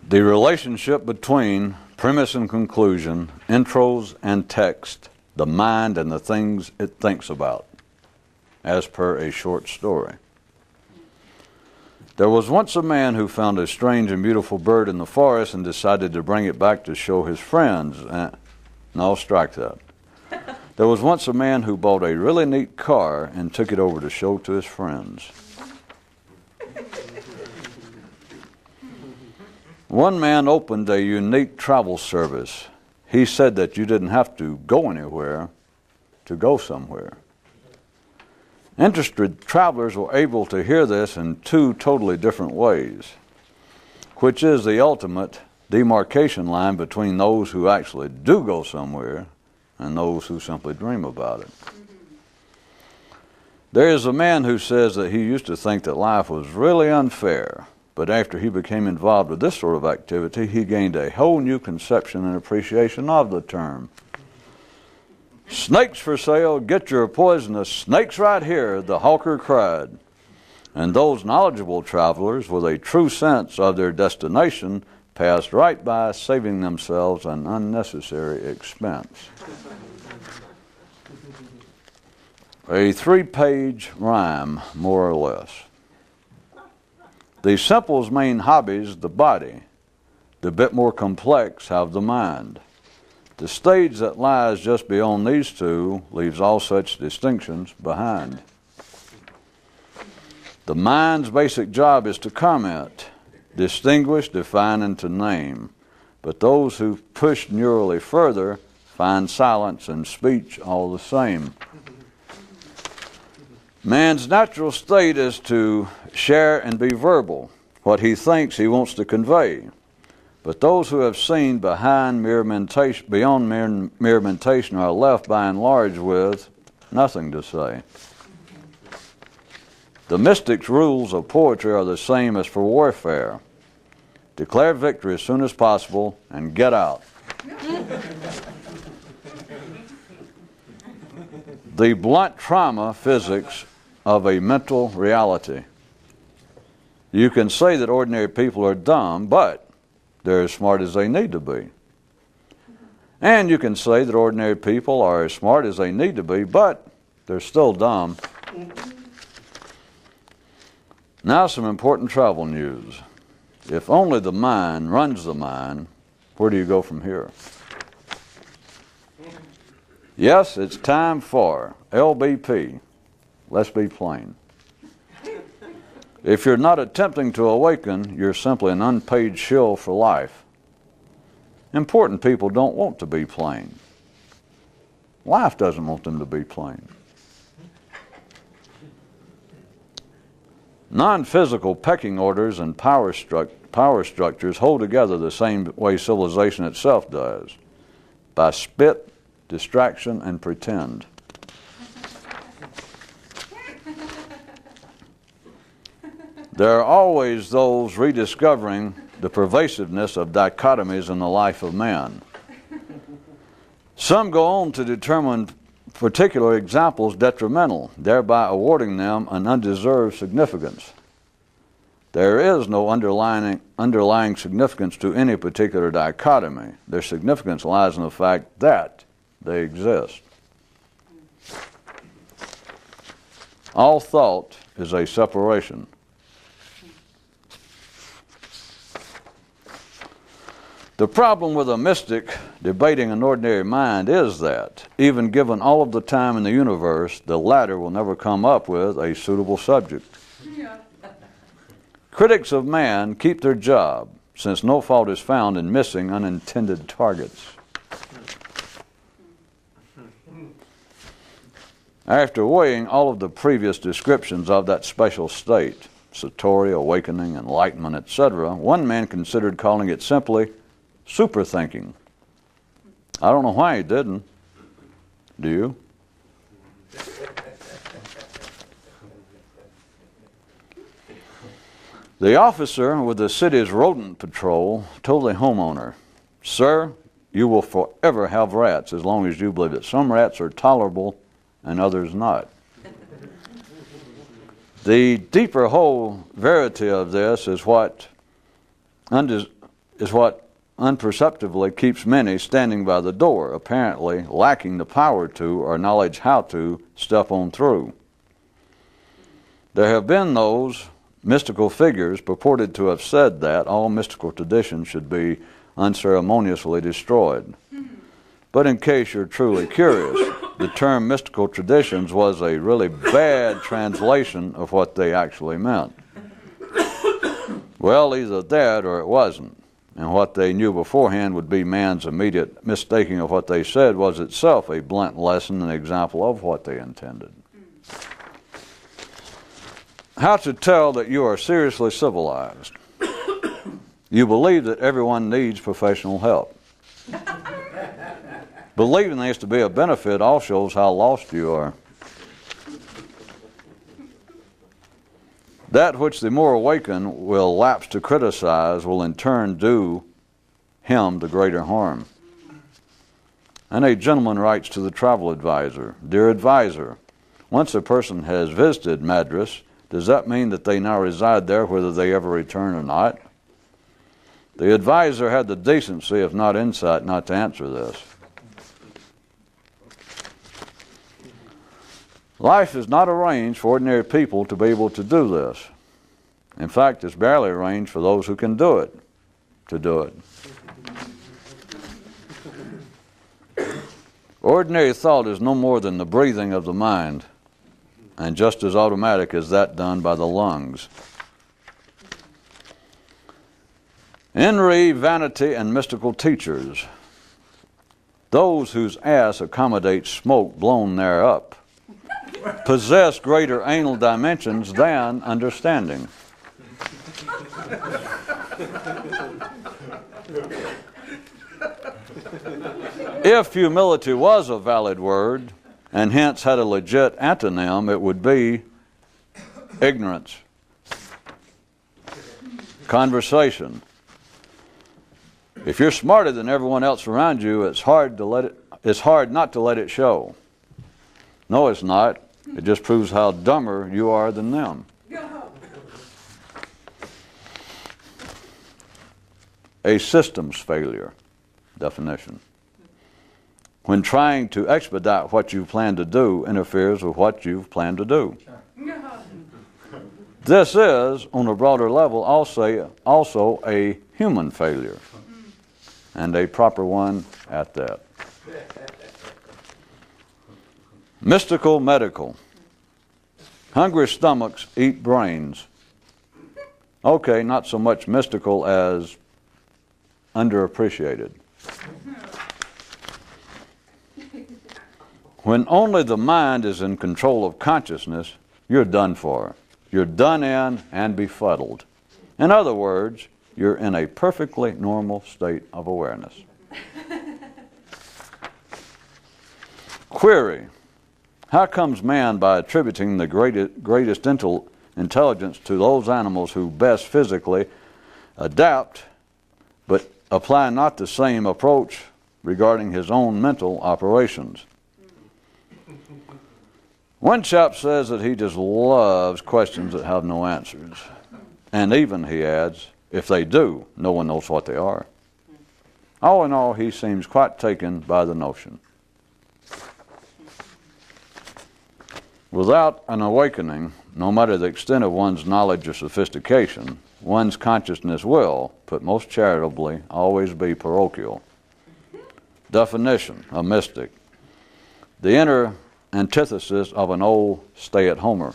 The relationship between premise and conclusion, intros and text, the mind and the things it thinks about, as per a short story. There was once a man who found a strange and beautiful bird in the forest and decided to bring it back to show his friends. No, strike that. There was once a man who bought a really neat car and took it over to show to his friends. One man opened a unique travel service. He said that you didn't have to go anywhere to go somewhere. Interested travelers were able to hear this in two totally different ways, which is the ultimate demarcation line between those who actually do go somewhere and those who simply dream about it. There is a man who says that he used to think that life was really unfair, but after he became involved with this sort of activity, he gained a whole new conception and appreciation of the term. "Snakes for sale, get your poisonous snakes right here," the hawker cried. And those knowledgeable travelers with a true sense of their destination passed right by, saving themselves an unnecessary expense. A 3-page rhyme, more or less. The simple's main hobbies, the body. The bit more complex have the mind. The stage that lies just beyond these two leaves all such distinctions behind. The mind's basic job is to comment, distinguish, define, and to name. But those who push neurally further find silence and speech all the same. Man's natural state is to share and be verbal, what he thinks he wants to convey. But those who have seen beyond mere mentation are left by and large with nothing to say. The mystic's rules of poetry are the same as for warfare. Declare victory as soon as possible and get out. The blunt trauma physics of a mental reality. You can say that ordinary people are dumb, but they're as smart as they need to be. And you can say that ordinary people are as smart as they need to be, but they're still dumb. Now some important travel news. If only the mind runs the mind, where do you go from here? Yes, it's time for LBP. Let's be plain. If you're not attempting to awaken, you're simply an unpaid shill for life. Important people don't want to be plain. Life doesn't want them to be plain. Non-physical pecking orders and power structures hold together the same way civilization itself does, by spit, distraction, and pretend. There are always those rediscovering the pervasiveness of dichotomies in the life of man. Some go on to determine particular examples detrimental, thereby awarding them an undeserved significance. There is no underlying significance to any particular dichotomy. Their significance lies in the fact that they exist. All thought is a separation. The problem with a mystic debating an ordinary mind is that, even given all of the time in the universe, the latter will never come up with a suitable subject. Yeah. Critics of man keep their job, since no fault is found in missing unintended targets. After weighing all of the previous descriptions of that special state, satori, awakening, enlightenment, etc., one man considered calling it simply super thinking. I don't know why he didn't. Do you? The officer with the city's rodent patrol told the homeowner, "Sir, you will forever have rats as long as you believe that some rats are tolerable and others not." The deeper whole verity of this is what is what unperceptibly keeps many standing by the door, apparently lacking the power to or knowledge how to step on through. There have been those mystical figures purported to have said that all mystical traditions should be unceremoniously destroyed. But in case you're truly curious, the term mystical traditions was a really bad translation of what they actually meant. Well, either that or it wasn't. And what they knew beforehand would be man's immediate mistaking of what they said was itself a blunt lesson and example of what they intended. How to tell that you are seriously civilized. You believe that everyone needs professional help. Believing this to be a benefit all shows how lost you are. That which the more awakened will lapse to criticize will in turn do him the greater harm. And a gentleman writes to the travel advisor, "Dear advisor, once a person has visited Madras, does that mean that they now reside there whether they ever return or not?" The advisor had the decency, if not insight, not to answer this. Life is not arranged for ordinary people to be able to do this. In fact, it's barely arranged for those who can do it, to do it. Ordinary thought is no more than the breathing of the mind, and just as automatic as that done by the lungs. Envy, vanity, and mystical teachers. Those whose ass accommodates smoke blown thereup possess greater anal dimensions than understanding. If humility was a valid word, and hence had a legit antonym, it would be ignorance. Conversation. If you're smarter than everyone else around you, it's hard not to let it show. No, it's not. It just proves how dumber you are than them. A systems failure. Definition. When trying to expedite what you plan to do interferes with what you've planned to do. This is, on a broader level, also a human failure, and a proper one at that. Mystical medical. Hungry stomachs eat brains. Okay, not so much mystical as underappreciated. When only the mind is in control of consciousness, you're done for. You're done in and befuddled. In other words, you're in a perfectly normal state of awareness. Query. How comes man, by attributing the greatest intelligence to those animals who best physically adapt, but apply not the same approach regarding his own mental operations? One chap says that he just loves questions that have no answers. And even, he adds, if they do, no one knows what they are. All in all, he seems quite taken by the notion. Without an awakening, no matter the extent of one's knowledge or sophistication, one's consciousness will, put most charitably, always be parochial. Definition, a mystic. The inner antithesis of an old stay-at-homer.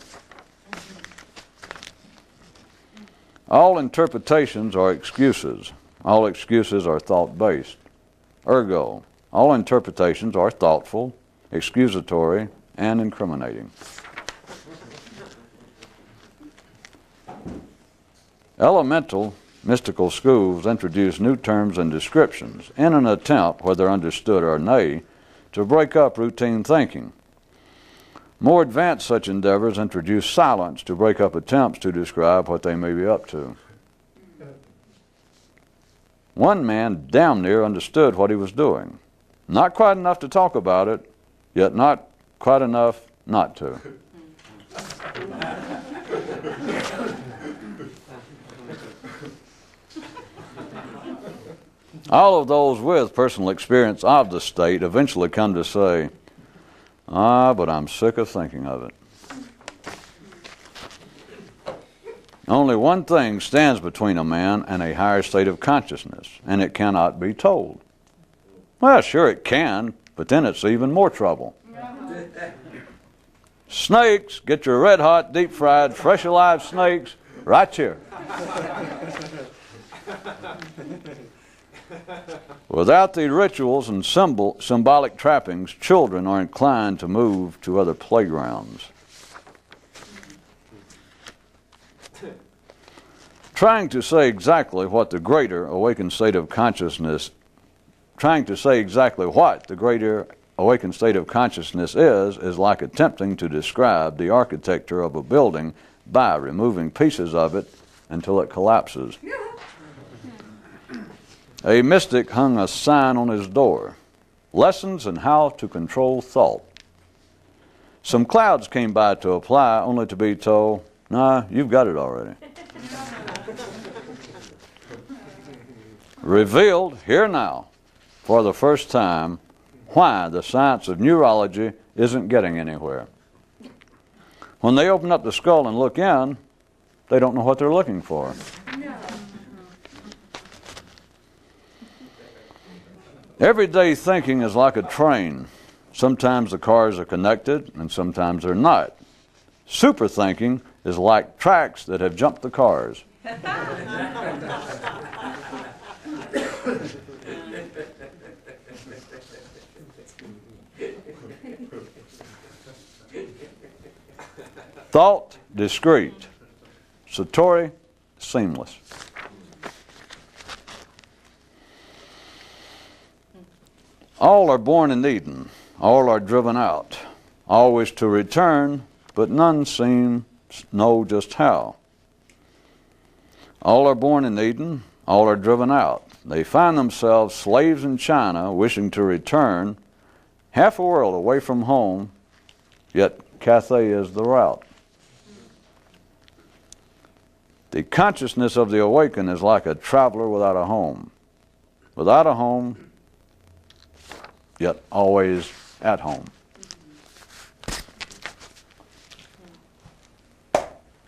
All interpretations are excuses. All excuses are thought-based. Ergo, all interpretations are thoughtful, excusatory, and incriminating. Elemental mystical schools introduce new terms and descriptions in an attempt, whether understood or nay, to break up routine thinking. More advanced such endeavors introduce silence to break up attempts to describe what they may be up to. One man damn near understood what he was doing. Not quite enough to talk about it, yet not quite enough not to. All of those with personal experience of the state eventually come to say, but I'm sick of thinking of it. Only one thing stands between a man and a higher state of consciousness, and it cannot be told. Well, sure it can, but then it's even more trouble. Snakes, get your red hot, deep fried, fresh alive snakes right here. Without the rituals and symbolic trappings, children are inclined to move to other playgrounds. Trying to say exactly what the greater awakened state of consciousness is like attempting to describe the architecture of a building by removing pieces of it until it collapses. A mystic hung a sign on his door, "Lessons in how to control thought." Some clouds came by to apply, only to be told, "Nah, you've got it already." Revealed here now, for the first time, why the science of neurology isn't getting anywhere. When they open up the skull and look in, they don't know what they're looking for. Everyday thinking is like a train. Sometimes the cars are connected and sometimes they're not. Super thinking is like tracks that have jumped the cars. Thought, discreet. Satori, seamless. All are born in Eden. All are driven out. All wish to return, but none seem know just how. All are born in Eden. All are driven out. They find themselves slaves in China, wishing to return, half a world away from home, yet Cathay is the route. The consciousness of the awakened is like a traveler without a home. Without a home, yet always at home.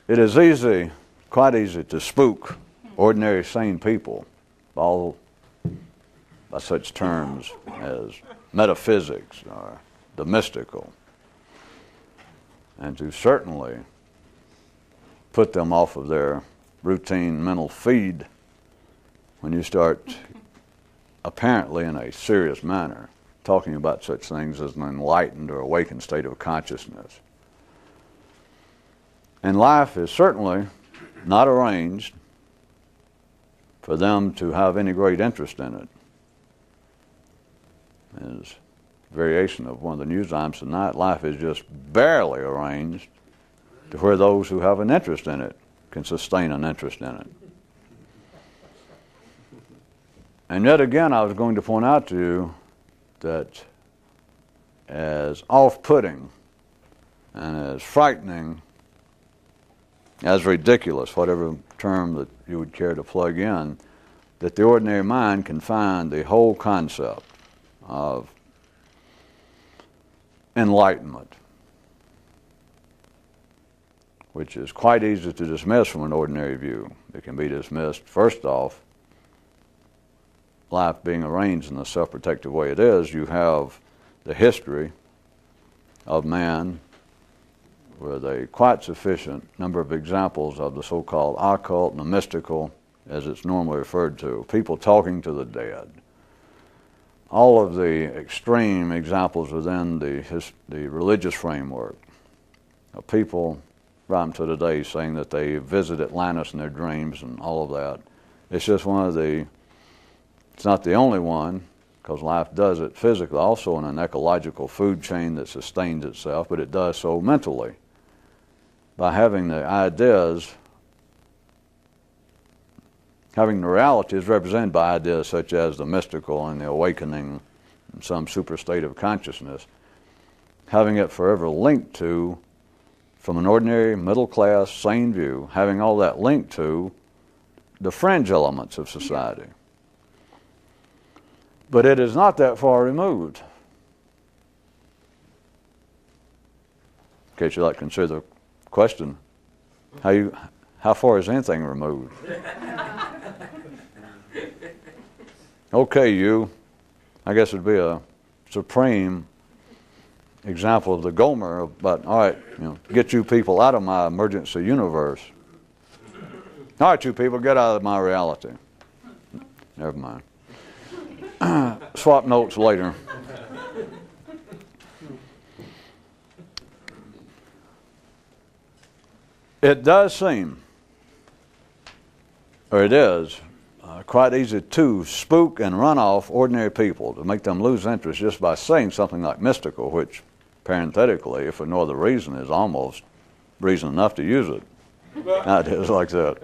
It is easy, quite easy, to spook ordinary sane people by such terms as metaphysics or the mystical, and to certainly put them off of their routine mental feed when you start, apparently in a serious manner, talking about such things as an enlightened or awakened state of consciousness. And life is certainly not arranged for them to have any great interest in it. As a variation of one of the news items tonight, life is just barely arranged to where those who have an interest in it can sustain an interest in it. And yet again, I was going to point out to you that as off-putting and as frightening, as ridiculous, whatever term that you would care to plug in, that the ordinary mind can find the whole concept of enlightenment, which is quite easy to dismiss from an ordinary view. It can be dismissed, first off, life being arranged in the self-protective way it is. You have the history of man with a quite sufficient number of examples of the so-called occult and the mystical, as it's normally referred to, people talking to the dead. All of the extreme examples within the religious framework of people right to today saying that they visit Atlantis in their dreams and all of that. It's just one of the, it's not the only one, because life does it physically, also in an ecological food chain that sustains itself, but it does so mentally. By having the ideas, having the realities represented by ideas such as the mystical and the awakening and some super state of consciousness, having it forever linked to, from an ordinary middle-class sane view, having all that linked to the fringe elements of society. But it is not that far removed. In case you'd like to consider the question, how far is anything removed? Okay, you. I guess it would be a supreme example of the Gomer, but all right, get you people out of my emergency universe. All right, you people, get out of my reality. Never mind. Swap notes later. It does seem, or it is, quite easy to spook and run off ordinary people, to make them lose interest just by saying something like mystical, which parenthetically, if for no other reason, is almost reason enough to use it. Ideas like that.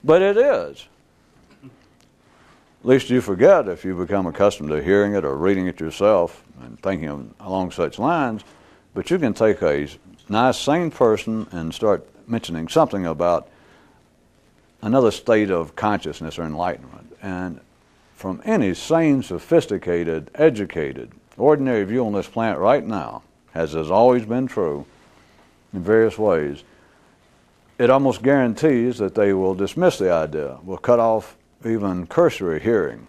But it is. At least you forget if you become accustomed to hearing it or reading it yourself and thinking along such lines. But you can take a nice, sane person and start mentioning something about another state of consciousness or enlightenment. And from any sane, sophisticated, educated, ordinary view on this planet right now, as has always been true in various ways, it almost guarantees that they will dismiss the idea, will cut off even cursory hearing.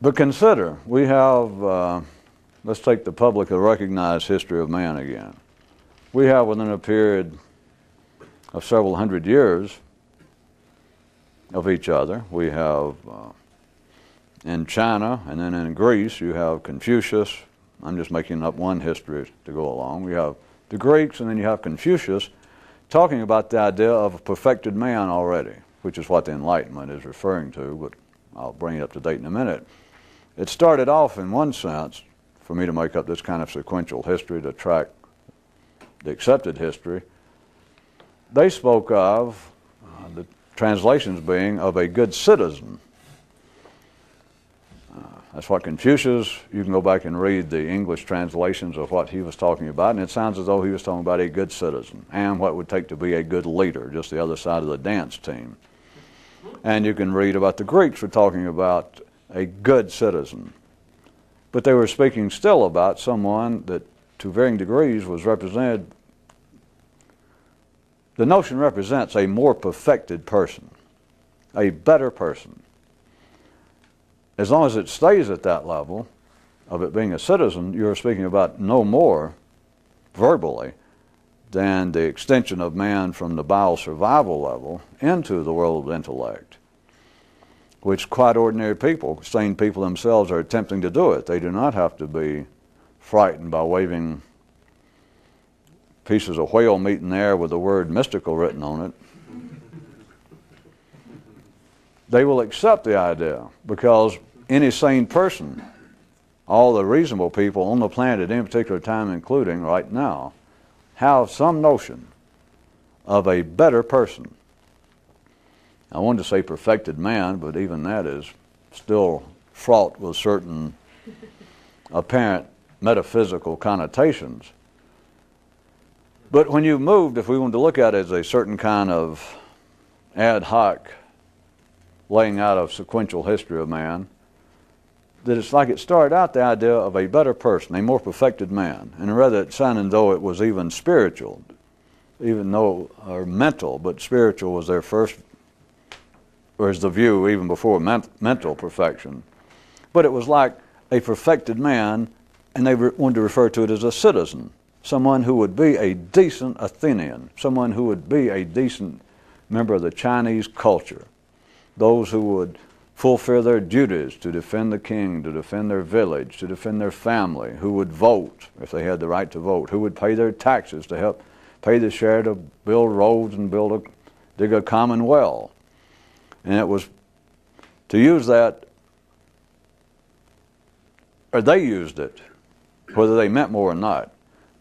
But consider, we have, let's take the publicly recognized history of man again. We have, within a period of several hundred years of each other, we have in China and then in Greece, you have Confucius. I'm just making up one history to go along. We have the Greeks, and then you have Confucius talking about the idea of a perfected man already, which is what the Enlightenment is referring to, but I'll bring it up to date in a minute. It started off, in one sense, for me to make up this kind of sequential history to track the accepted history. They spoke of, the translations being, of a good citizen. That's what Confucius, you can go back and read the English translations of what he was talking about, and it sounds as though he was talking about a good citizen and what it would take to be a good leader, just the other side of the dance team. And you can read about the Greeks were talking about a good citizen. But they were speaking still about someone that, to varying degrees, was represented. The notion represents a more perfected person, a better person. As long as it stays at that level of it being a citizen, you're speaking about no more, verbally, than the extension of man from the bio-survival level into the world of intellect, which quite ordinary people, sane people themselves, are attempting to do it. They do not have to be frightened by waving pieces of whale meat in the air with the word mystical written on it. They will accept the idea because any sane person, all the reasonable people on the planet at any particular time, including right now, have some notion of a better person. I wanted to say perfected man, but even that is still fraught with certain apparent metaphysical connotations. But when you've moved, if we want to look at it as a certain kind of ad hoc laying out of sequential history of man, that it's like it started out the idea of a better person, a more perfected man, and rather it sounded as though it was even spiritual, even though, or mental, but spiritual was their first, was the view even before mental perfection. But it was like a perfected man, and they wanted to refer to it as a citizen, someone who would be a decent Athenian, someone who would be a decent member of the Chinese culture, those who would fulfill their duties to defend the king, to defend their village, to defend their family, who would vote if they had the right to vote, who would pay their taxes to help pay the share to build roads and dig a common well. And it was to use that, or they used it, whether they meant more or not.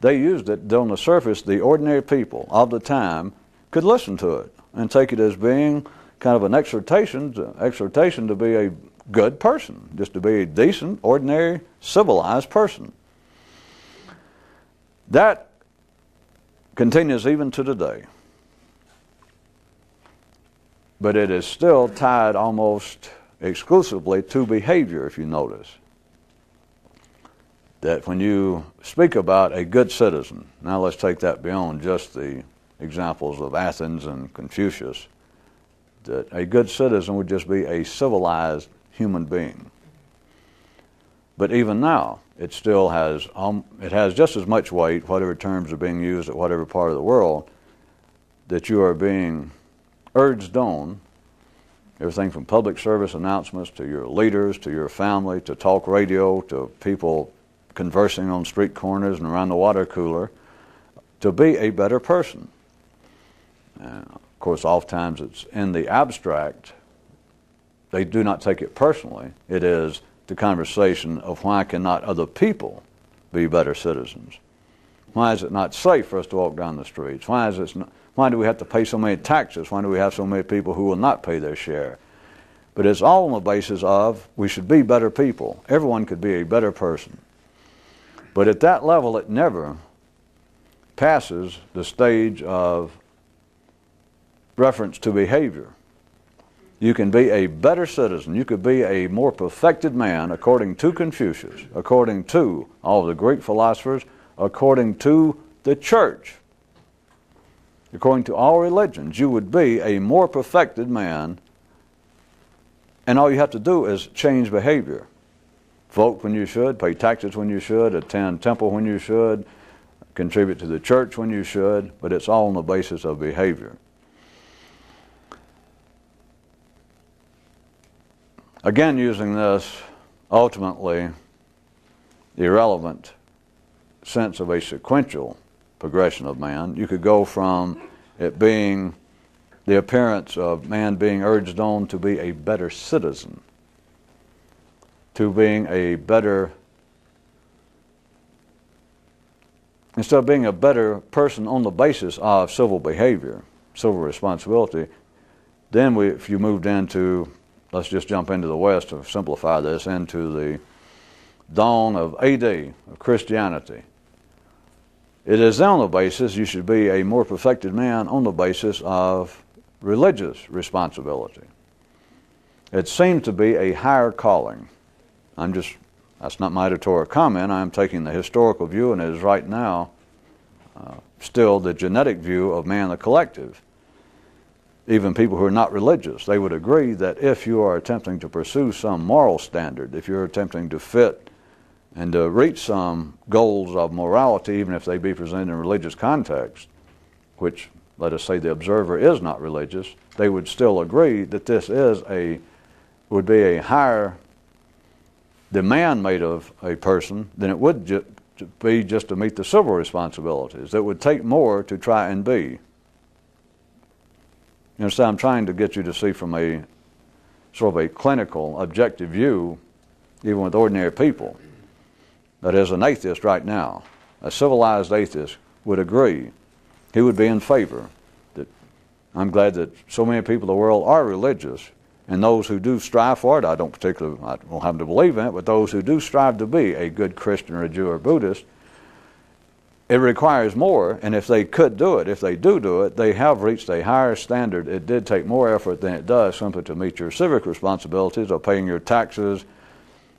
They used it on the surface. The ordinary people of the time could listen to it and take it as being kind of an exhortation to be a good person, just to be a decent, ordinary, civilized person. That continues even to today. but it is still tied almost exclusively to behavior, if you notice. That when you speak about a good citizen, now let's take that beyond just the examples of Athens and Confucius, that a good citizen would just be a civilized human being. But even now, it still has, it has just as much weight, whatever terms are being used at whatever part of the world, that you are being urged on, everything from public service announcements to your leaders, to your family, to talk radio, to people conversing on street corners and around the water cooler, to be a better person. Of course, oftentimes it's in the abstract. They do not take it personally. It is the conversation of why cannot other people be better citizens? Why is it not safe for us to walk down the streets? Why do we have to pay so many taxes? Why do we have so many people who will not pay their share? But it's all on the basis of we should be better people. Everyone could be a better person. But at that level, it never passes the stage of reference to behavior. You can be a better citizen. You could be a more perfected man according to Confucius, according to all of the Greek philosophers, according to the church, according to all religions. You would be a more perfected man, and all you have to do is change behavior. Vote when you should, pay taxes when you should, attend temple when you should, contribute to the church when you should, but it's all on the basis of behavior. Again, using this ultimately irrelevant sense of a sequential progression of man, you could go from it being the appearance of man being urged on to be a better citizen, to being a better, instead of being a better person on the basis of civil behavior, civil responsibility, then if you moved into, let's just jump into the West to simplify this, into the dawn of AD, of Christianity. It is on the basis you should be a more perfected man on the basis of religious responsibility. It seems to be a higher calling. That's not my editorial comment. I'm taking the historical view, and it is right now still the genetic view of man the collective. Even people who are not religious, they would agree that if you are attempting to pursue some moral standard, if you're attempting to fit and to reach some goals of morality, even if they be presented in religious context, which, let us say, the observer is not religious, they would still agree that this would be a higher demand made of a person than it would be just to meet the civil responsibilities. It would take more to try and be. You understand, I'm trying to get you to see from a sort of a clinical, objective view, even with ordinary people, that as an atheist right now, a civilized atheist would agree, he would be in favor. That I'm glad that so many people in the world are religious, and those who do strive for it, I don't happen to believe in it, but those who do strive to be a good Christian or a Jew or Buddhist, it requires more, and if they could do it, if they do it, they have reached a higher standard. It did take more effort than it does simply to meet your civic responsibilities of paying your taxes,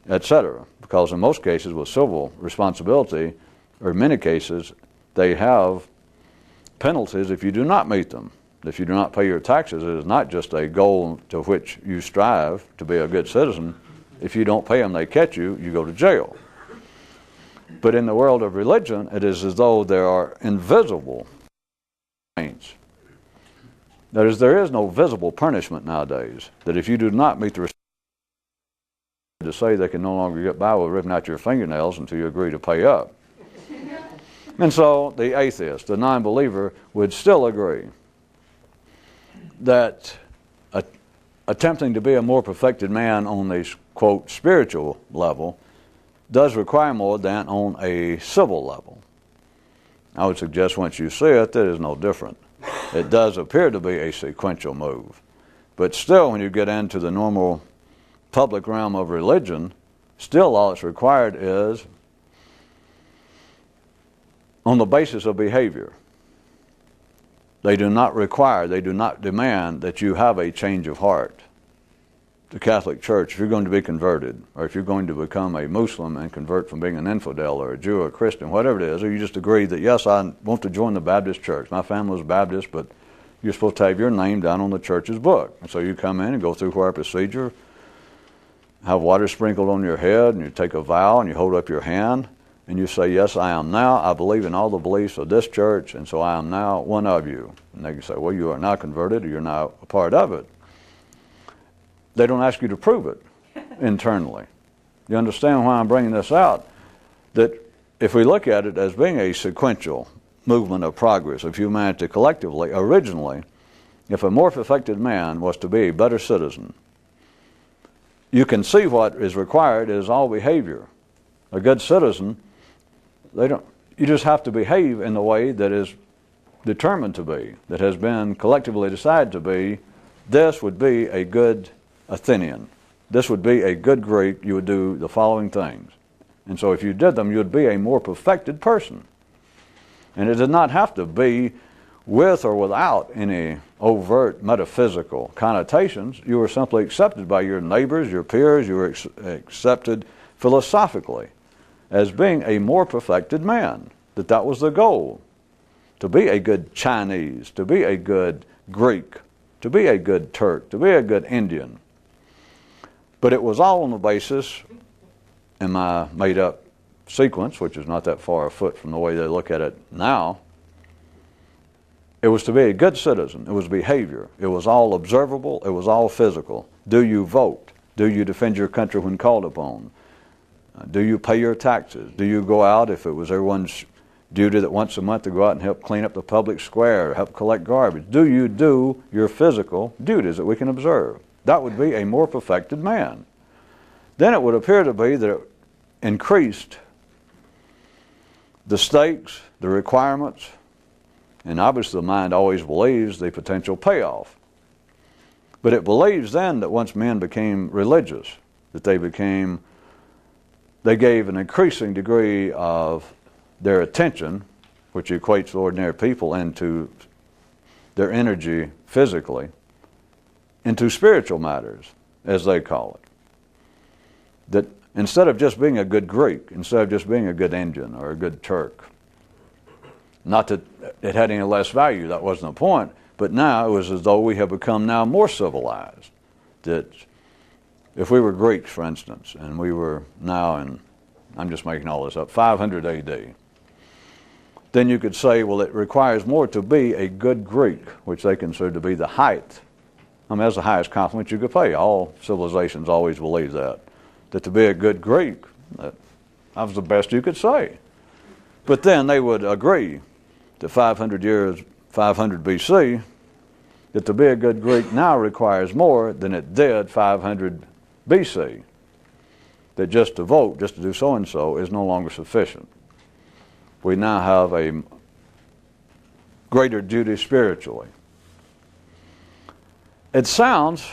etc. Because in most cases with civil responsibility, or in many cases, they have penalties if you do not meet them. If you do not pay your taxes, it is not just a goal to which you strive to be a good citizen. If you don't pay them, they catch you, you go to jail. But in the world of religion, it is as though there are invisible pains. That is, there is no visible punishment nowadays. That if you do not meet the to say they can no longer get by with ripping out your fingernails until you agree to pay up. And so the atheist, the non-believer, would still agree that attempting to be a more perfected man on the, quote, spiritual level does require more than on a civil level. I would suggest once you see it, that is no different. It does appear to be a sequential move. But still, when you get into the normal public realm of religion, still all that's required is on the basis of behavior. They do not require, they do not demand that you have a change of heart. The Catholic Church, if you're going to be converted, or if you're going to become a Muslim and convert from being an infidel or a Jew or a Christian, whatever it is, or you just agree that, yes, I want to join the Baptist church. My family was Baptist, but you're supposed to have your name down on the church's book. And so you come in and go through our procedure, have water sprinkled on your head, and you take a vow, and you hold up your hand, and you say, yes, I am now. I believe in all the beliefs of this church, and so I am now one of you. And they can say, well, you are now converted, or you're now a part of it. They don't ask you to prove it internally. You understand why I'm bringing this out? That if we look at it as being a sequential movement of progress of humanity collectively, originally, if a more perfected man was to be a better citizen, you can see what is required is all behavior. A good citizen, you just have to behave in the way that is determined to be, that has been collectively decided to be. This would be a good Athenian. This would be a good Greek. You would do the following things. And so if you did them, you would be a more perfected person. And it did not have to be with or without any overt metaphysical connotations. You were simply accepted by your neighbors, your peers. You were accepted philosophically as being a more perfected man, that was the goal. To be a good Chinese, to be a good Greek, to be a good Turk, to be a good Indian. But it was all on the basis, in my made-up sequence, which is not that far afoot from the way they look at it now, it was to be a good citizen. It was behavior. It was all observable. It was all physical. Do you vote? Do you defend your country when called upon? Do you pay your taxes? Do you go out, if it was everyone's duty that once a month to go out and help clean up the public square, or help collect garbage? Do you do your physical duties that we can observe? That would be a more perfected man. Then it would appear to be that it increased the stakes, the requirements, and obviously the mind always believes the potential payoff. But it believes then that once men became religious, that they gave an increasing degree of their attention, which equates to ordinary people, into their energy physically, into spiritual matters, as they call it. That instead of just being a good Greek, instead of just being a good Indian or a good Turk, not that it had any less value, that wasn't the point, but now it was as though we have become now more civilized. That if we were Greeks, for instance, and we were now in, I'm just making all this up, 500 AD, then you could say, well, it requires more to be a good Greek, which they consider to be the height. I mean, that's the highest compliment you could pay. All civilizations always believe that to be a good Greek, that was the best you could say. But then they would agree that 500 BC, that to be a good Greek now requires more than it did 500 BC. That just to vote, just to do so-and-so is no longer sufficient. We now have a greater duty spiritually. It sounds,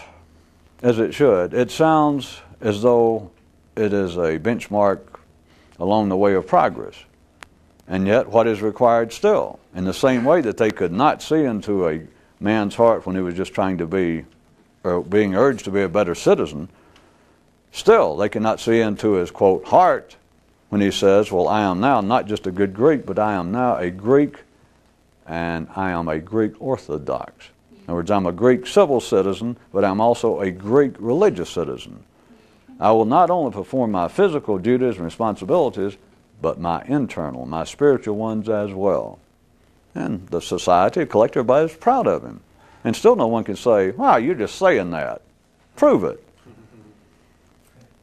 as it should, it sounds as though it is a benchmark along the way of progress. And yet, what is required still? In the same way that they could not see into a man's heart when he was just trying to be, or being urged to be a better citizen, still they cannot see into his, quote, heart when he says, well, I am now not just a good Greek, but I am now a Greek, and I am a Greek Orthodox. In other words, I'm a Greek civil citizen, but I'm also a Greek religious citizen. I will not only perform my physical duties and responsibilities, but my internal, my spiritual ones as well. And the society, collective, everybody is proud of him. And still no one can say, wow, you're just saying that. Prove it.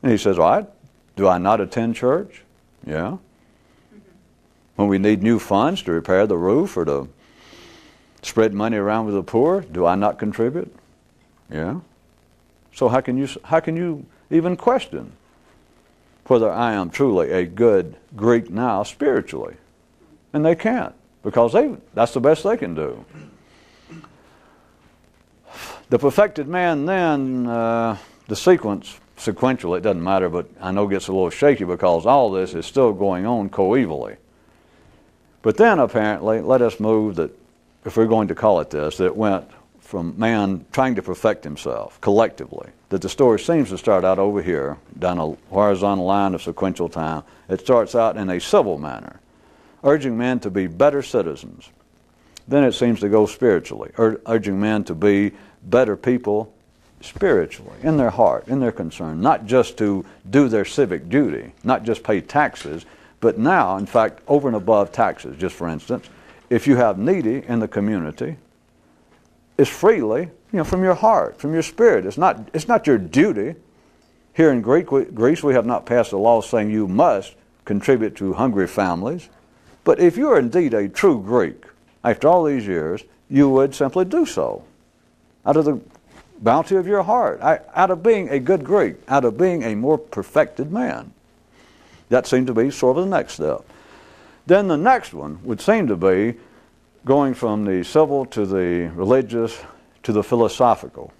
And he says, all right, do I not attend church? Yeah. When we need new funds to repair the roof or to spread money around with the poor, do I not contribute? Yeah. So how can you even question whether I am truly a good Greek now spiritually? And they can't, because that's the best they can do. The perfected man then, the sequential, it doesn't matter, but I know it gets a little shaky because all this is still going on coevally. But then apparently, let us move that if we're going to call it this, that went from man trying to perfect himself collectively, that the story seems to start out over here, down a horizontal line of sequential time. It starts out in a civil manner, urging men to be better citizens. Then it seems to go spiritually, urging men to be better people spiritually, in their heart, in their concern, not just to do their civic duty, not just pay taxes, but now, in fact, over and above taxes. Just for instance, if you have needy in the community, it's freely, from your heart, from your spirit. It's not your duty. Here in Greece, we have not passed a law saying you must contribute to hungry families. But if you are indeed a true Greek, after all these years, you would simply do so out of the bounty of your heart, out of being a good Greek, out of being a more perfected man. That seemed to be sort of the next step. Then the next one would seem to be going from the civil to the religious to the philosophical.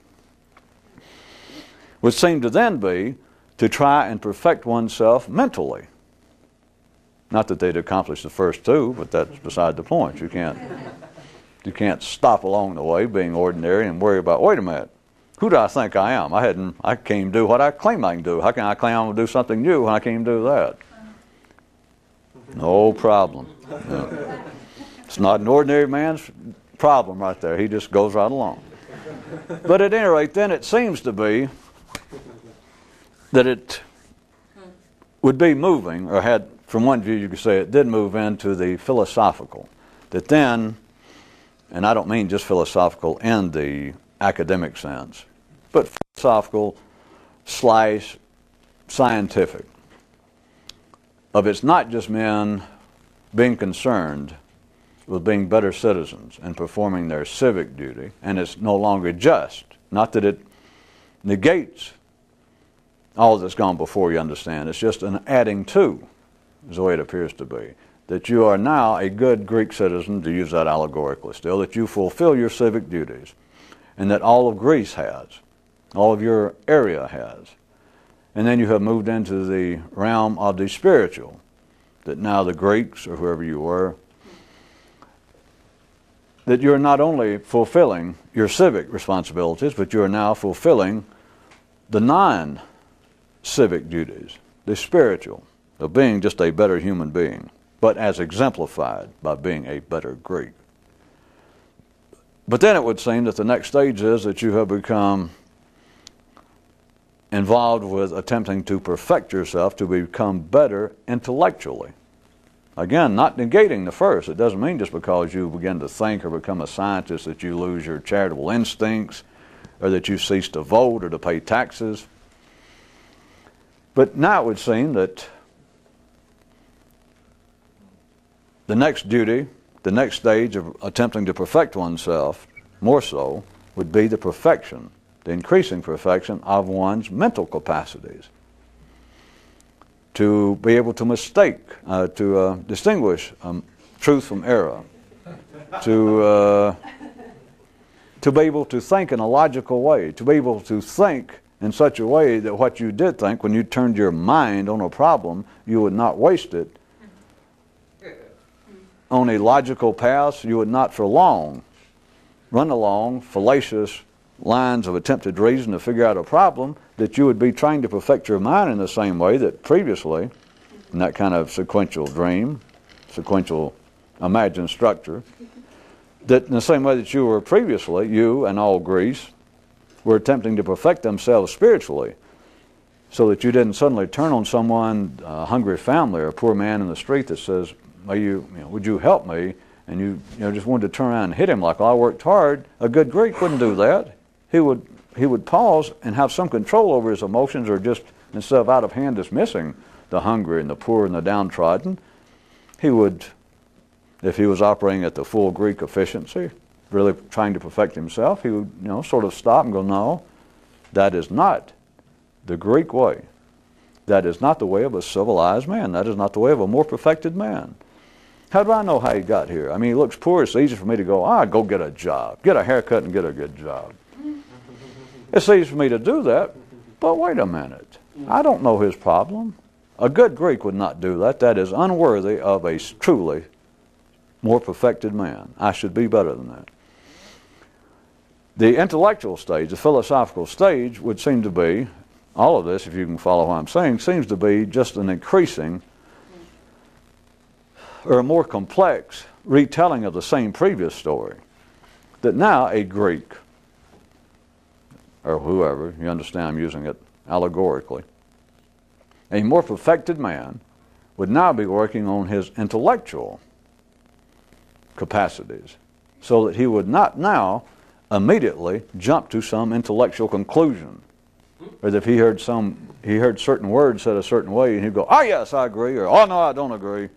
Would seem to then be to try and perfect oneself mentally. Not that they'd accomplish the first two, but that's beside the point. You can't stop along the way being ordinary and worry about, wait a minute, who do I think I am? I can't even do what I claim I can do. How can I claim I'm going to do something new when I can't even do that? No problem. No. It's not an ordinary man's problem right there. He just goes right along. But at any rate, then it seems to be that it would be moving, or had, from one view you could say it did move into the philosophical. That then, and I don't mean just philosophical in the academic sense, but philosophical / scientific. Of it's not just men being concerned with being better citizens and performing their civic duty, and it's no longer just. Not that it negates all that's gone before, you understand. It's just an adding to, is the way it appears to be. That you are now a good Greek citizen, to use that allegorically still, that you fulfill your civic duties, and that all of Greece has, all of your area has. And then you have moved into the realm of the spiritual, that now the Greeks, or whoever you were, that you're not only fulfilling your civic responsibilities, but you're now fulfilling the non-civic duties, the spiritual, of being just a better human being, but as exemplified by being a better Greek. But then it would seem that the next stage is that you have become involved with attempting to perfect yourself to become better intellectually. Again, not negating the first. It doesn't mean just because you begin to think or become a scientist that you lose your charitable instincts or that you cease to vote or to pay taxes. But now it would seem that the next duty, the next stage of attempting to perfect oneself, more so, would be the perfection, the increasing perfection of one's mental capacities. To be able to mistake, to distinguish truth from error, to be able to think in a logical way, to be able to think in such a way that what you did think, when you turned your mind on a problem, you would not waste it on a logical path. You would not for long run along fallacious lines of attempted reason to figure out a problem, that you would be trying to perfect your mind in the same way that previously, in that kind of sequential dream, sequential imagined structure, that in the same way that you were previously, you and all Greece, were attempting to perfect themselves spiritually, so that you didn't suddenly turn on someone, a hungry family or a poor man in the street that says, would you help me? And you just wanted to turn around and hit him like, well, I worked hard. A good Greek wouldn't do that. He would pause and have some control over his emotions, or just, instead of out of hand dismissing the hungry and the poor and the downtrodden, he would, if he was operating at the full Greek efficiency, really trying to perfect himself, he would sort of stop and go, no, that is not the Greek way. That is not the way of a civilized man. That is not the way of a more perfected man. How do I know how he got here? I mean, he looks poor. It's easy for me to go, go get a job. Get a haircut and get a good job. It's easy for me to do that, but wait a minute. I don't know his problem. A good Greek would not do that. That is unworthy of a truly more perfected man. I should be better than that. The intellectual stage, the philosophical stage, would seem to be, all of this, if you can follow what I'm saying, seems to be just an increasing or a more complex retelling of the same previous story. That now a Greek, or whoever, you understand I'm using it allegorically, a more perfected man would now be working on his intellectual capacities so that he would not now immediately jump to some intellectual conclusion. Or if he heard certain words said a certain way and he'd go, oh yes, I agree, or oh no, I don't agree.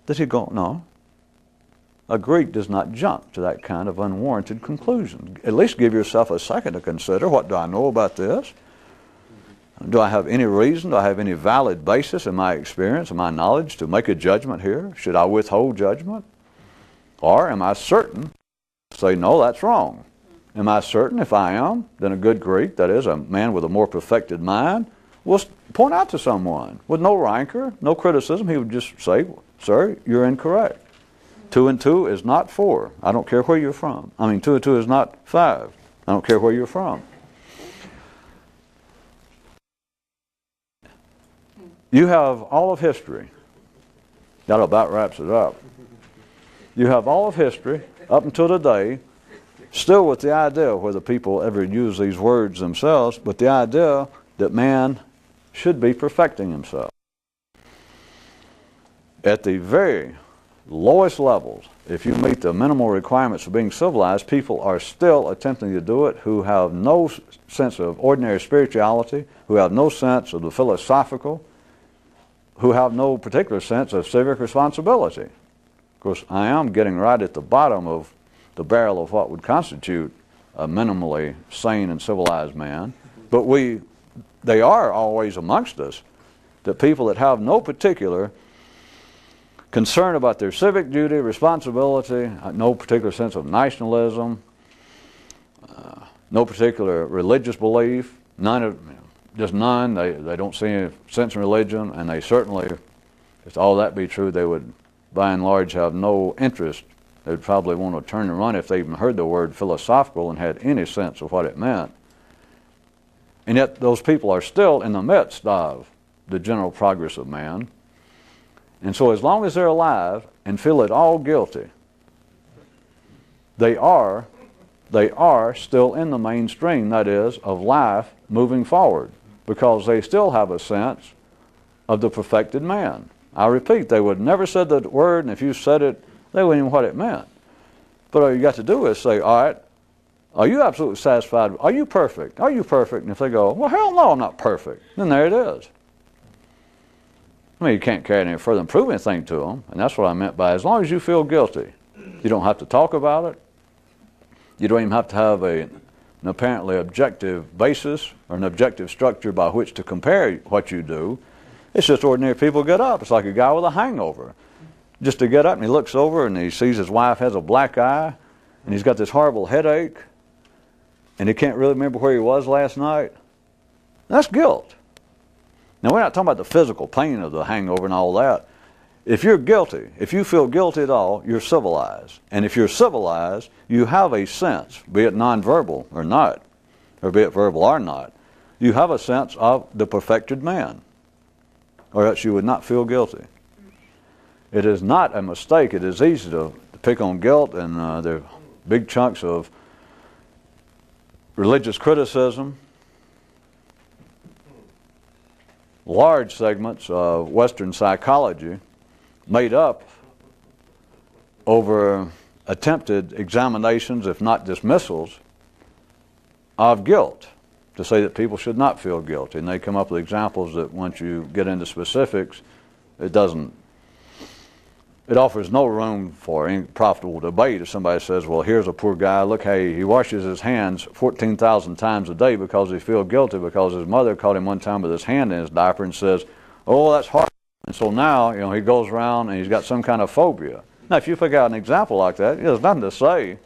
That he'd go, no. A Greek does not jump to that kind of unwarranted conclusion. At least give yourself a second to consider, what do I know about this? Do I have any reason, do I have any valid basis in my experience and my knowledge to make a judgment here? Should I withhold judgment? Or am I certain to say, no, that's wrong? Am I certain? If I am, then a good Greek, that is, a man with a more perfected mind, will point out to someone with no rancor, no criticism. He would just say, sir, you're incorrect. 2 and 2 is not 4. I don't care where you're from. 2 and 2 is not 5. I don't care where you're from. You have all of history. That about wraps it up. You have all of history up until today, still with the idea, whether people ever use these words themselves, but the idea that man should be perfecting himself. At the very lowest levels, if you meet the minimal requirements of being civilized, people are still attempting to do it who have no sense of ordinary spirituality, who have no sense of the philosophical, who have no particular sense of civic responsibility. Of course, I am getting right at the bottom of the barrel of what would constitute a minimally sane and civilized man, but they are always amongst us, the people that have no particular concern about their civic duty, responsibility, no particular sense of nationalism, no particular religious belief, just none. They don't see any sense in religion, and they certainly, if all that be true, they would by and large have no interest. They'd probably want to turn and run if they even heard the word philosophical and had any sense of what it meant. And yet those people are still in the midst of the general progress of man. And so as long as they're alive and feel at all guilty, they are still in the mainstream, that is, of life moving forward, because they still have a sense of the perfected man. I repeat, they would never said the word, and if you said it, they wouldn't even know what it meant. But all you got to do is say, all right, are you absolutely satisfied? Are you perfect? Are you perfect? And if they go, well, hell no, I'm not perfect, then there it is. You can't carry it any further and prove anything to them, and that's what I meant by as long as you feel guilty. You don't have to talk about it. You don't even have to have an apparently objective basis or an objective structure by which to compare what you do. It's just ordinary people get up. It's like a guy with a hangover. Just to get up and he looks over and he sees his wife has a black eye and he's got this horrible headache and he can't really remember where he was last night. That's guilt. Now, we're not talking about the physical pain of the hangover and all that. If you're guilty, if you feel guilty at all, you're civilized. And if you're civilized, you have a sense, be it nonverbal or not, or be it verbal or not, you have a sense of the perfected man, or else you would not feel guilty. It is not a mistake. It is easy to pick on guilt, and there are big chunks of religious criticism, large segments of Western psychology made up over attempted examinations, if not dismissals, of guilt, to say that people should not feel guilty. And they come up with examples that once you get into specifics, it offers no room for any profitable debate. If somebody says, well, here's a poor guy, look, hey, he washes his hands 14,000 times a day because he feels guilty because his mother caught him one time with his hand in his diaper and says, oh, that's hard. And so now, he goes around and he's got some kind of phobia. Now, if you pick out an example like that, there's nothing to say.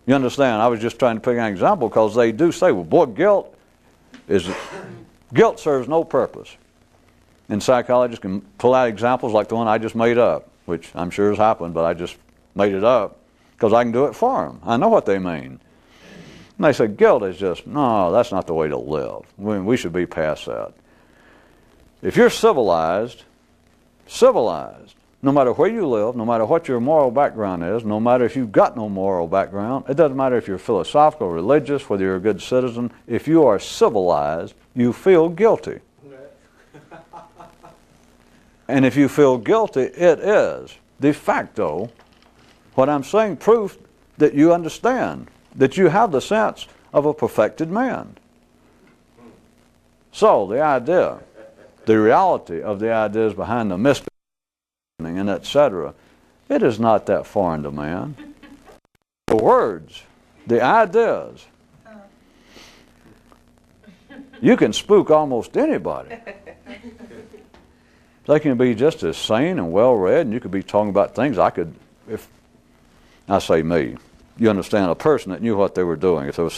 You understand? I was just trying to pick an example because they do say, well, boy, guilt serves no purpose. And psychologists can pull out examples like the one I just made up. which I'm sure has happened, but I just made it up because I can do it for them. I know what they mean. And they say guilt is just, no, that's not the way to live. We should be past that. If you're civilized, no matter where you live, no matter what your moral background is, no matter if you've got no moral background, it doesn't matter if you're philosophical, religious, whether you're a good citizen, if you are civilized, you feel guilty. And if you feel guilty, it is de facto, what I'm saying, proof that you understand, that you have the sense of a perfected man. So the idea, the reality of the ideas behind the mystic and etc., it is not that foreign to man. The words, the ideas, you can spook almost anybody. They can be just as sane and well-read, and you could be talking about things I could, if I say me, you understand, a person that knew what they were doing. If there was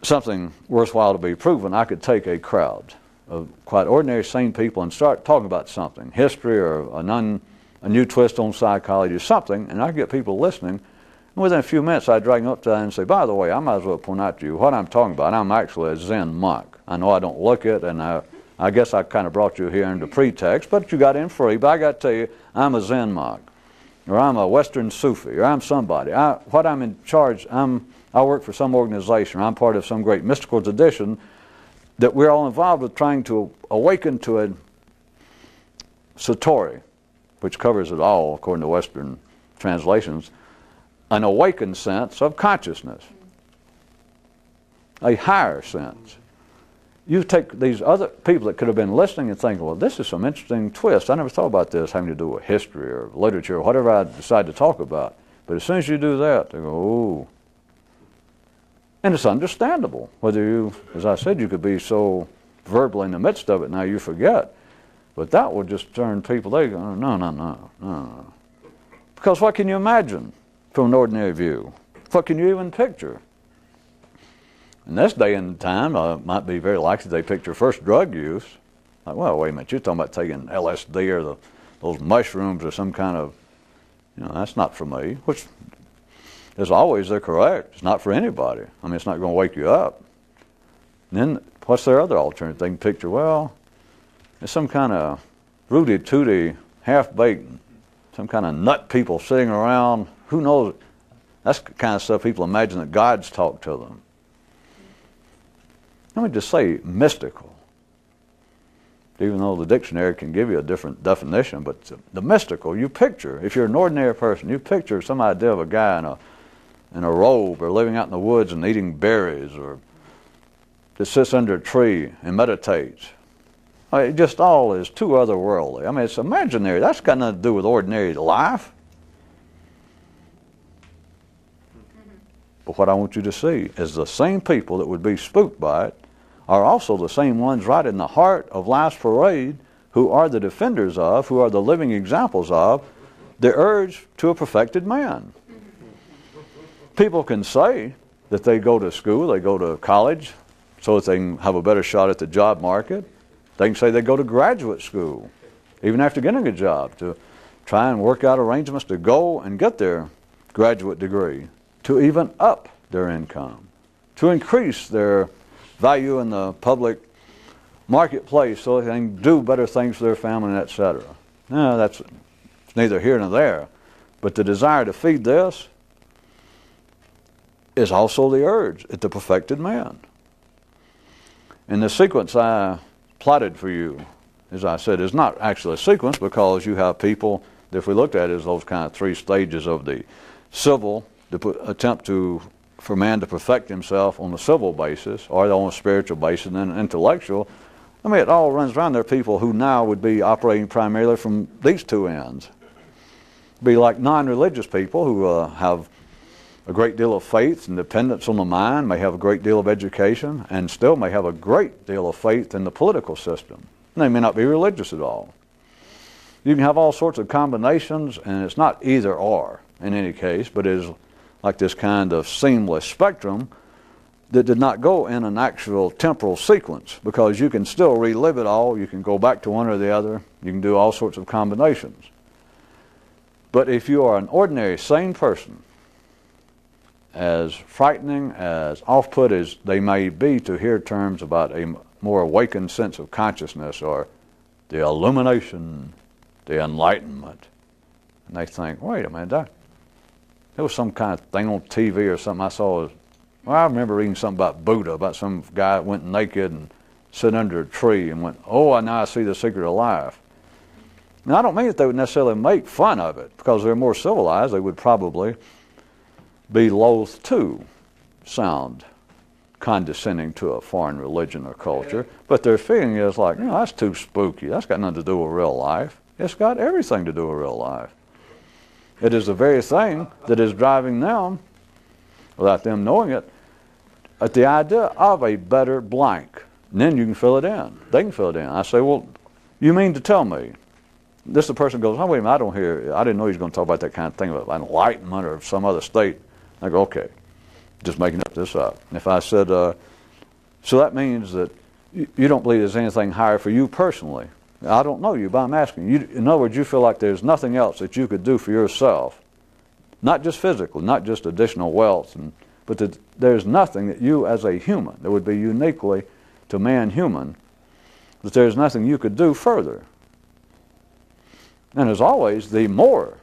something worthwhile to be proven, I could take a crowd of quite ordinary, sane people and start talking about something, history or a new twist on psychology or something, and I get people listening. And within a few minutes, I drag them up to that and say, by the way, I might as well point out to you what I'm talking about. I'm actually a Zen monk. I know I don't look it, and I guess I kind of brought you here under pretext, but you got in free. But I got to tell you, I'm a Zen monk, or I'm a Western Sufi, or I'm somebody. What I'm in charge, I work for some organization, or I'm part of some great mystical tradition that we're all involved with trying to awaken to a satori, which covers it all according to Western translations, an awakened sense of consciousness, a higher sense. You take these other people that could have been listening and thinking, well, this is some interesting twist. I never thought about this having to do with history or literature or whatever I decide to talk about. But as soon as you do that, they go, ooh. And it's understandable. Whether you, as I said, you could be so verbal in the midst of it, now you forget. But that would just turn people, they go, no. Because what can you imagine from an ordinary view? What can you even picture? In this day and time, it might be very likely they picture first drug use. Like, well, wait a minute, you're talking about taking LSD or those mushrooms or some kind of, that's not for me. Which, as always, they're correct. It's not for anybody. I mean, it's not going to wake you up. And then, what's their other alternative? They can picture, well, there's some kind of rooty-tooty, half-baked, some kind of nut people sitting around. Who knows? That's the kind of stuff people imagine that God's talk to them. Let me just say mystical. Even though the dictionary can give you a different definition, but the mystical, you picture, if you're an ordinary person, you picture some idea of a guy in a robe or living out in the woods and eating berries, or that sits under a tree and meditates. I mean, it just all is too otherworldly. I mean, it's imaginary. That's got nothing to do with ordinary life. But what I want you to see is the same people that would be spooked by it are also the same ones right in the heart of life's parade who are the defenders of, who are the living examples of, the urge to a perfected man. People can say that they go to school, they go to college, so that they can have a better shot at the job market. They can say they go to graduate school, even after getting a job, to try and work out arrangements to go and get their graduate degree, to even up their income, to increase their value in the public marketplace so they can do better things for their family, and etc. No, that's neither here nor there. But the desire to feed this is also the urge at the perfected man. And the sequence I plotted for you, as I said, is not actually a sequence, because you have people, if we looked at it as those kind of three stages of the civil, the attempt for man to perfect himself on the civil basis, or on a spiritual basis, and then intellectual. I mean, it all runs around. There are people who now would be operating primarily from these two ends. Be like non-religious people who have a great deal of faith and dependence on the mind, may have a great deal of education, and still may have a great deal of faith in the political system. And they may not be religious at all. You can have all sorts of combinations, and it's not either or in any case, but it is like this kind of seamless spectrum that did not go in an actual temporal sequence, because you can still relive it all. You can go back to one or the other. You can do all sorts of combinations. But if you are an ordinary, sane person, as frightening, as off-put as they may be to hear terms about a more awakened sense of consciousness or the illumination, the enlightenment, and they think, wait a minute, there was some kind of thing on TV or something I saw. Well, I remember reading something about Buddha, about some guy that went naked and sat under a tree and went, oh, now I see the secret of life. Now, I don't mean that they would necessarily make fun of it, because they're more civilized. They would probably be loath to sound condescending to a foreign religion or culture, but their feeling is like, that's too spooky. That's got nothing to do with real life. It's got everything to do with real life. It is the very thing that is driving them, without them knowing it, at the idea of a better blank. And then you can fill it in. They can fill it in. I say, well, you mean to tell me? The person goes, oh, wait a minute, I didn't know he was going to talk about that kind of thing, about enlightenment or some other state. I go, okay, just making this up. And if I said, so that means that you don't believe there's anything higher for you personally. I don't know you, but I'm asking you. In other words, you feel like there's nothing else that you could do for yourself, not just physically, not just additional wealth, but that there's nothing that you as a human, that would be uniquely to man human, that there's nothing you could do further. And as always, the more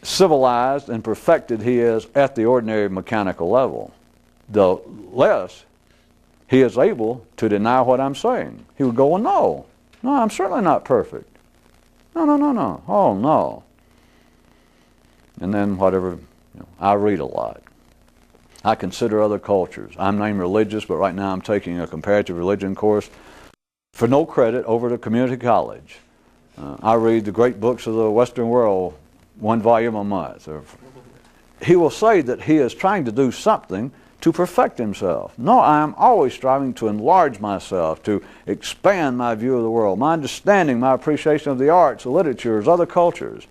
civilized and perfected he is at the ordinary mechanical level, the less he is able to deny what I'm saying. He would go, well, no, I'm certainly not perfect. No, oh, no. And then whatever, I read a lot. I consider other cultures. I'm named religious, but right now I'm taking a comparative religion course for no credit over at community college. I read the great books of the Western world, 1 volume a month. He will say that he is trying to do something to perfect himself. No, I am always striving to enlarge myself, to expand my view of the world, my understanding, my appreciation of the arts, the literatures, other cultures.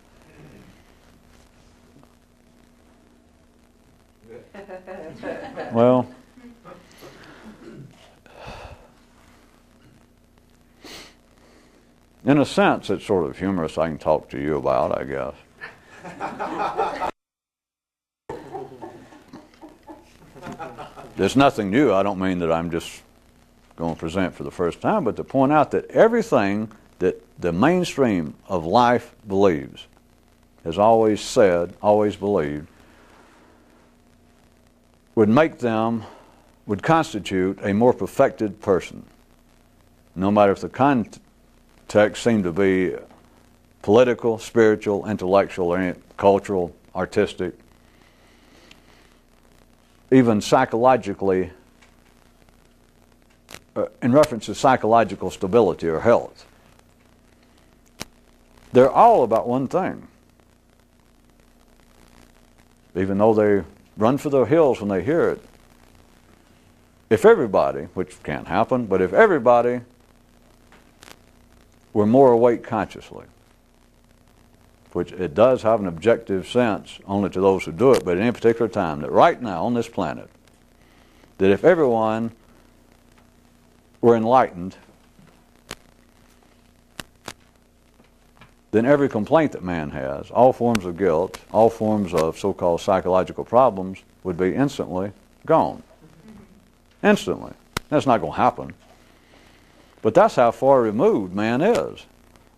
Well, in a sense, it's sort of humorous. I can talk to you about, I guess. There's nothing new. I don't mean that I'm just going to present for the first time, but to point out that everything that the mainstream of life believes, has always said, always believed, would constitute a more perfected person. No matter if the context seemed to be political, spiritual, intellectual, or cultural, artistic, even psychologically, in reference to psychological stability or health. They're all about one thing. Even though they run for the hills when they hear it, if everybody, which can't happen, but if everybody were more awake consciously, which it does have an objective sense only to those who do it, but at any particular time, that right now on this planet, that if everyone were enlightened, then every complaint that man has, all forms of guilt, all forms of so-called psychological problems would be instantly gone. Instantly. That's not going to happen. But that's how far removed man is.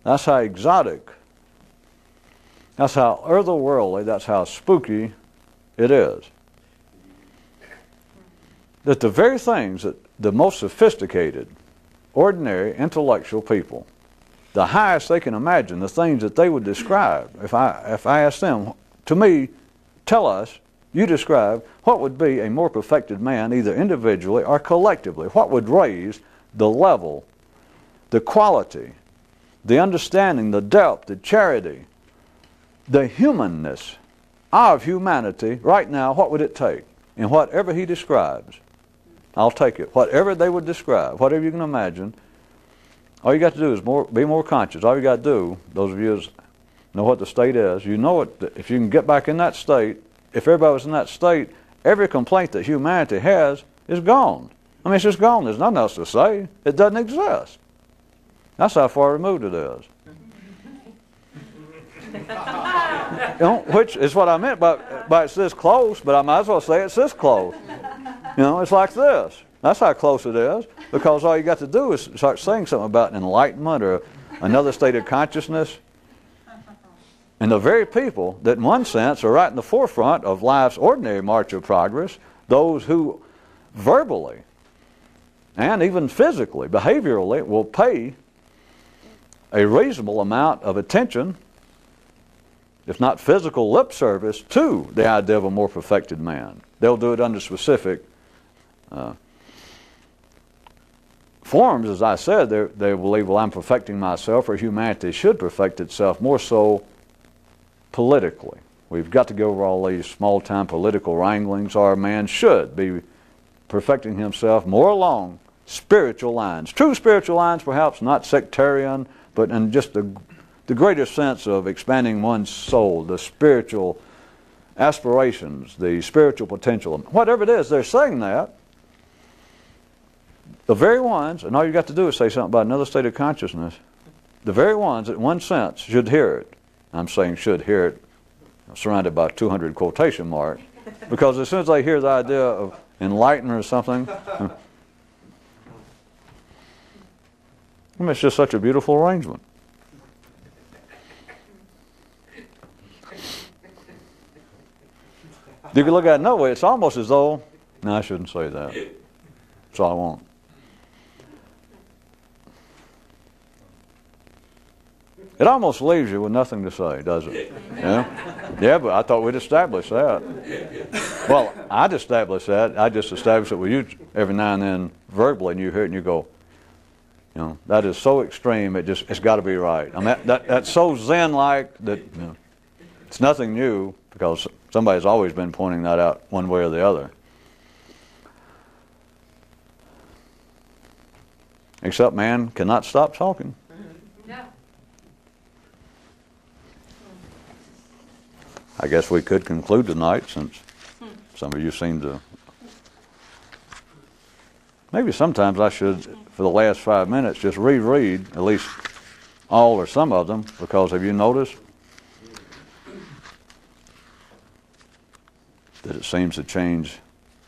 That's how exotic, that's how otherworldly, that's how spooky it is. That the very things that the most sophisticated, ordinary, intellectual people, the highest they can imagine, the things that they would describe, if I asked them, to me, tell us, you describe, what would be a more perfected man, either individually or collectively? What would raise the level, the quality, the understanding, the depth, the charity, the humanness of humanity right now? What would it take? And whatever he describes, I'll take it. Whatever they would describe, whatever you can imagine, all you got to do is be more conscious. All you got to do, those of you who know what the state is, you know it. If you can get back in that state, if everybody was in that state, every complaint that humanity has is gone. I mean, it's just gone. There's nothing else to say. It doesn't exist. That's how far removed it is. Which is what I meant by it's this close, but I might as well say it's this close. It's like this. That's how close it is, because all you got to do is start saying something about enlightenment or another state of consciousness. And the very people that in one sense are right in the forefront of life's ordinary march of progress, those who verbally and even physically, behaviorally, will pay a reasonable amount of attention, if not physical lip service, to the idea of a more perfected man. They'll do it under specific forms, as I said. They believe, well, I'm perfecting myself, or humanity should perfect itself more so politically. We've got to go over all these small-time political wranglings. Our man should be perfecting himself more along spiritual lines. True spiritual lines, perhaps, not sectarian, but in just the greater sense of expanding one's soul, the spiritual aspirations, the spiritual potential. Whatever it is, they're saying that. The very ones, and all you got to do is say something about another state of consciousness, the very ones that in one sense should hear it. I'm saying should hear it, surrounded by 200 quotation marks, because as soon as they hear the idea of enlightenment or something, it's just such a beautiful arrangement. You can look at it another way. It's almost as though, no, I shouldn't say that. That's all I want. It almost leaves you with nothing to say, does it? Yeah, but I thought we'd established that. Well, I'd established that. I just established it with you every now and then verbally, and you hear it and you go, that is so extreme, it's got to be right. I mean, that's so Zen-like that it's nothing new, because somebody's always been pointing that out one way or the other. Except man cannot stop talking. No. I guess we could conclude tonight, since some of you seem to... Maybe sometimes I should, for the last 5 minutes, just reread at least all or some of them, because have you noticed that it seems to change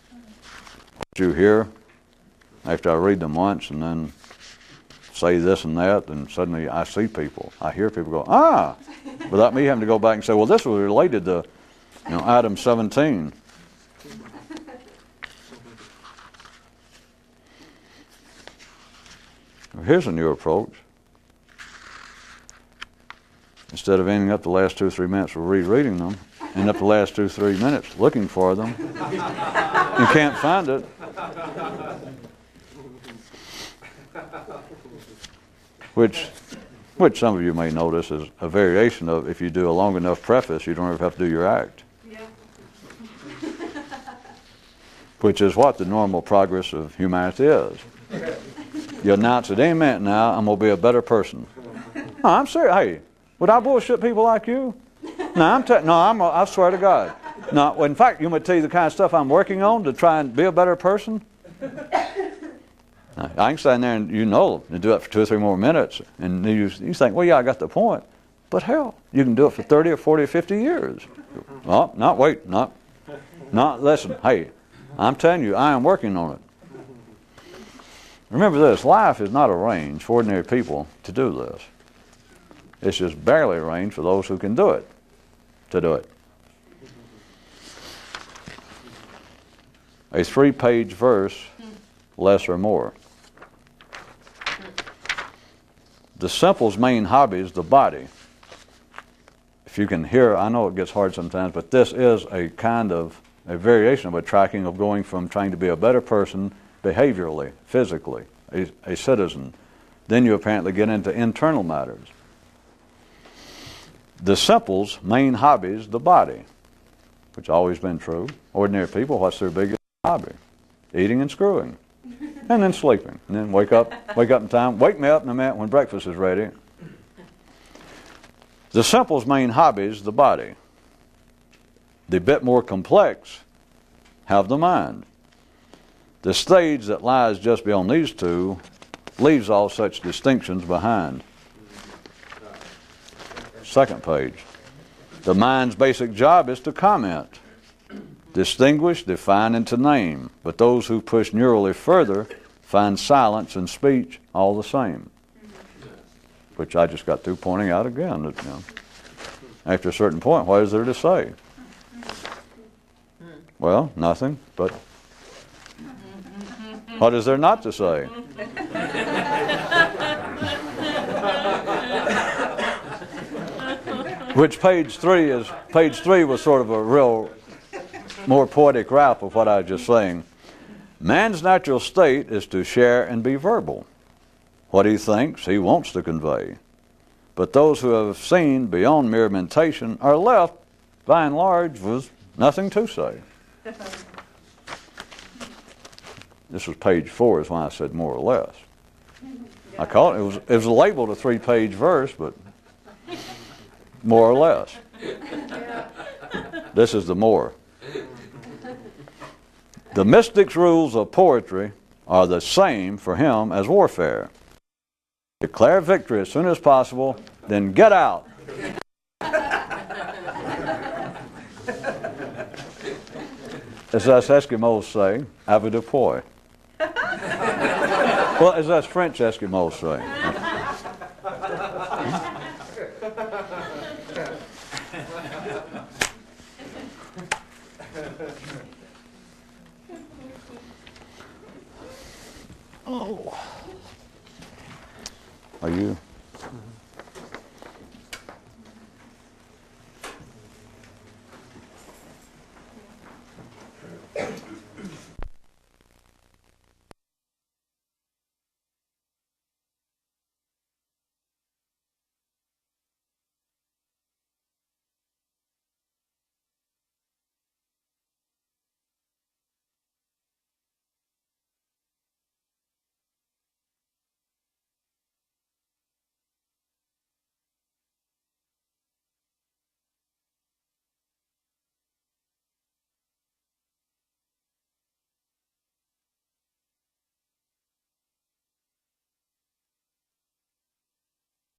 what you hear after I read them once and then say this and that, and suddenly I see people. I hear people go, without me having to go back and say, well, this was related to item 17. Here's a new approach. Instead of ending up the last 2 or 3 minutes of rereading them, end up the last 2 or 3 minutes looking for them and can't find it. Which some of you may notice is a variation of, if you do a long enough preface, you don't ever have to do your act. Yeah. Which is what the normal progress of humanity is. You announce at any minute now, I'm going to be a better person. No, I'm serious. Hey, would I bullshit people like you? No, I swear to God. No, well, in fact, you want me to tell you the kind of stuff I'm working on to try and be a better person? I can stand there and do it for 2 or 3 more minutes, and you think, well, yeah, I got the point. But hell, you can do it for 30 or 40 or 50 years. Oh, listen, hey, I'm telling you, I am working on it. Remember this, life is not arranged for ordinary people to do this. It's just barely arranged for those who can do it, to do it. A 3-page verse, less or more. The simple's main hobby is the body. If you can hear, I know it gets hard sometimes, but this is a kind of a variation of a tracking of going from trying to be a better person behaviorally, physically, a citizen. Then you apparently get into internal matters. The simple's main hobby is the body, which has always been true. Ordinary people, what's their biggest hobby? Eating and screwing. And then sleeping. And then wake up in time. Wake me up in a minute when breakfast is ready. The simple's main hobby is the body. The bit more complex have the mind. The stage that lies just beyond these two leaves all such distinctions behind. 2nd page. The mind's basic job is to comment, distinguish, define, and to name. But those who push neurally further find silence and speech all the same. Which I just got through pointing out again. That, after a certain point, what is there to say? Well, nothing, but what is there not to say? Which page 3 was sort of a real more poetic wrap of what I was just saying. Man's natural state is to share and be verbal. What he thinks, he wants to convey. But those who have seen beyond mere mentation are left, by and large, with nothing to say. This was page 4 is when I said more or less. I call it was labeled a 3-page verse, but more or less. This is the more. The mystic's rules of poetry are the same for him as warfare. Declare victory as soon as possible, then get out. As us Eskimos say, avoidapoi. Well, as us French Eskimos say. Oh. Are you?